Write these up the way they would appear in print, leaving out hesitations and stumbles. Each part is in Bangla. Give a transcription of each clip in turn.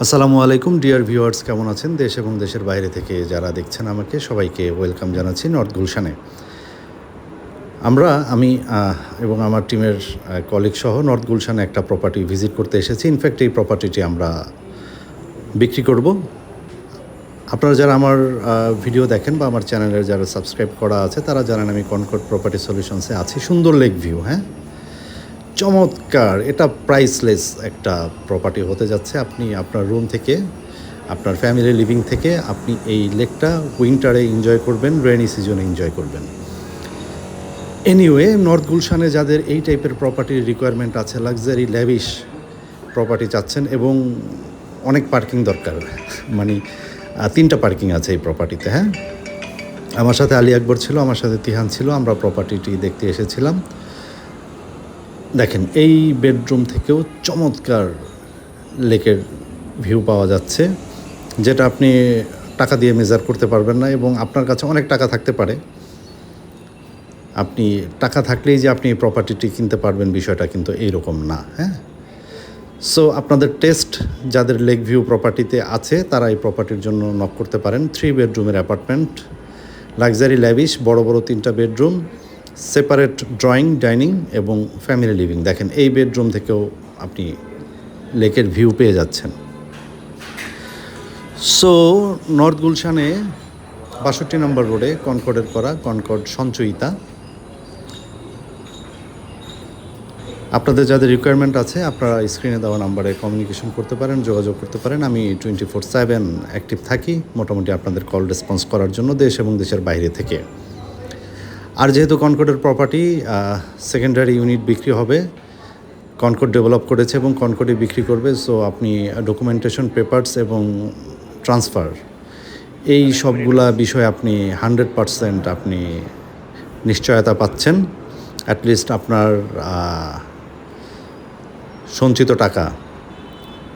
আসসালামু আলাইকুম ডিয়ার ভিউয়ার্স, কেমন আছেন? দেশ এবং দেশের বাইরে থেকে যারা দেখছেন আমাকে সবাইকে ওয়েলকাম জানাচ্ছি নর্থ গুলশানে। আমি এবং আমার টিমের কলিগ সহ নর্থ গুলশানে একটা প্রপার্টি ভিজিট করতে এসেছি। ইনফ্যাক্ট এই প্রপার্টিটি আমরা বিক্রি করব। আপনারা যারা আমার ভিডিও দেখেন বা আমার চ্যানেলের যারা সাবস্ক্রাইব করা আছে তারা জানেন আমি কনকর্ড প্রপার্টি সলিউশনসে আছি। সুন্দর লেক ভিউ, হ্যাঁ, চমৎকার, এটা প্রাইসলেস একটা প্রপার্টি হতে যাচ্ছে। আপনি আপনার রুম থেকে, আপনার ফ্যামিলি লিভিং থেকে আপনি এই লেকটা উইন্টারে এনজয় করবেন, রেনি সিজনে এনজয় করবেন। এনিওয়ে, নর্থ গুলশানে যাদের এই টাইপের প্রপার্টির রিকোয়ারমেন্ট আছে, লাক্সারি ল্যাভিশ প্রপার্টি চাচ্ছেন এবং অনেক পার্কিং দরকার, মানে 3টা পার্কিং আছে এই প্রপার্টিতে, হ্যাঁ। আমার সাথে আলী আকবর ছিল, আমার সাথে তিহান ছিল, আমরা প্রপার্টিটি দেখতে এসেছিলাম। দেখেন, এই বেডরুম থেকেও চমৎকার লেকের ভিউ পাওয়া যাচ্ছে, যেটা আপনি টাকা দিয়ে মেজার করতে পারবেন না। এবং আপনার কাছে অনেক টাকা থাকতে পারে, আপনি টাকা থাকলেই যে আপনি এই প্রপার্টিটি কিনতে পারবেন বিষয়টা কিন্তু এইরকম না, হ্যাঁ। সো আপনাদের টেস্ট যাদের লেক ভিউ প্রপার্টিতে আছে তারা এই প্রপার্টির জন্য নক করতে পারেন। 3 বেডরুমের অ্যাপার্টমেন্ট, লাক্সারি ল্যাভিশ, বড় বড় 3টা বেডরুম, সেপারেট ড্রয়িং, ডাইনিং এবং ফ্যামিলি লিভিং। দেখেন, এই বেডরুম থেকেও আপনি লেকের ভিউ পেয়ে যাচ্ছেন। সো নর্থ গুলশানে 62 নম্বর রোডে কনকর্ডের করা কনকর্ড সঞ্চয়িতা। আপনাদের যাদের রিকোয়ারমেন্ট আছে আপনারা স্ক্রিনে দেওয়া নাম্বারে কমিউনিকেশন করতে পারেন, যোগাযোগ করতে পারেন। আমি 24/7 অ্যাক্টিভ থাকি মোটামুটি আপনাদের কল রেসপন্স করার জন্য, দেশ এবং দেশের বাইরে থেকে। আর যেহেতু কনকর্ডের প্রপার্টি সেকেন্ডারি ইউনিট বিক্রি হবে, কনকর্ড ডেভেলপ করেছে এবং কনকর্ডে বিক্রি করবে। সো আপনি ডকুমেন্টেশন, পেপারস এবং ট্রান্সফার, এই সবগুলা বিষয়ে আপনি 100% আপনি নিশ্চয়তা পাচ্ছেন। অ্যাটলিস্ট আপনার সঞ্চিত টাকা,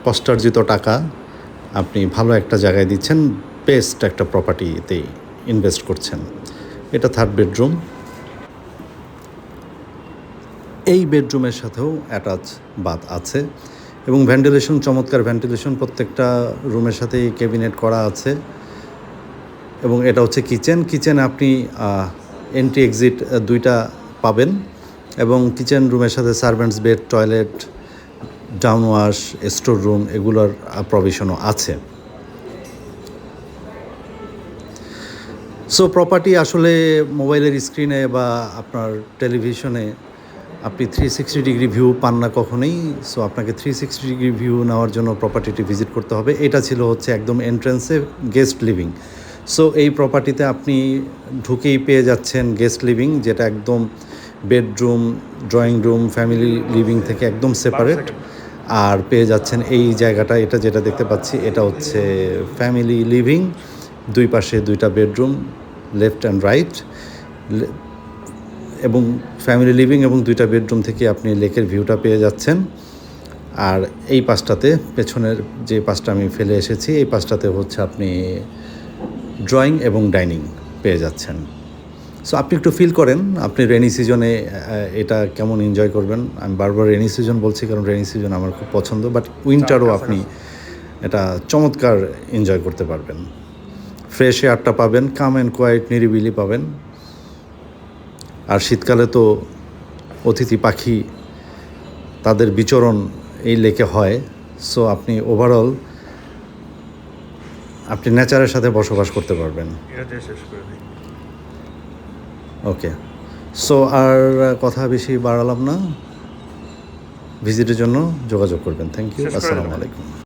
কষ্টার্জিত টাকা আপনি ভালো একটা জায়গায় দিচ্ছেন, বেস্ট একটা প্রপার্টিতে ইনভেস্ট করছেন। এটা 3rd বেডরুম। এই বেডরুমের সাথেও অ্যাটাচ বাথ আছে এবং ভেন্টিলেশন, চমৎকার ভেন্টিলেশন, প্রত্যেকটা রুমের সাথেই ক্যাবিনেট করা আছে। এবং এটা হচ্ছে কিচেন আপনি এন্ট্রি এক্সিট 2টা পাবেন এবং কিচেন রুমের সাথে servants bed, toilet, down wash, store room এগুলোর প্রভিশনও আছে। সো প্রপার্টি আসলে মোবাইলের স্ক্রিনে বা আপনার টেলিভিশনে আপনি 360 ডিগ্রি ভিউ পান না কখনোই। সো আপনাকে 360 ডিগ্রি ভিউ নেওয়ার জন্য প্রপার্টিটি ভিজিট করতে হবে। এটা ছিল হচ্ছে একদম এন্ট্রেন্সে গেস্ট লিভিং। সো এই প্রপার্টিতে আপনি ঢুকেই পেয়ে যাচ্ছেন গেস্ট লিভিং, যেটা একদম bedroom, drawing room, family living থেকে একদম সেপারেট। আর পেয়ে যাচ্ছেন এই জায়গাটা, এটা যেটা দেখতে পাচ্ছি এটা হচ্ছে ফ্যামিলি লিভিং, 2 পাশে 2টা বেডরুম, লেফট অ্যান্ড রাইট। এবং ফ্যামিলি লিভিং এবং 2টা বেডরুম থেকে আপনি লেকের ভিউটা পেয়ে যাচ্ছেন। আর এই পাশটাতে, পেছনের যে পাশটা আমি ফেলে এসেছি, এই পাশটাতে হচ্ছে আপনি ড্রয়িং এবং ডাইনিং পেয়ে যাচ্ছেন। সো আপনি একটু ফিল করেন আপনি রেনি সিজনে এটা কেমন এনজয় করবেন। আমি বারবার রেনি সিজন বলছি কারণ রেনি সিজন আমার খুব পছন্দ, বাট উইন্টারও আপনি এটা চমৎকার এনজয় করতে পারবেন। ফ্রেশ এয়ারটা পাবেন, কাম অ্যান্ড কোয়াইট, নিরিবিলি পাবেন। আর শীতকালে তো অতিথি পাখি তাদের বিচরণ এই লেকে হয়। সো আপনি ওভারঅল আপনি নেচারের সাথে বসবাস করতে পারবেন। ওকে, সো আর কথা বেশি বাড়ালাম না। ভিজিটের জন্য যোগাযোগ করবেন। থ্যাংক ইউ, আসসালামু আলাইকুম।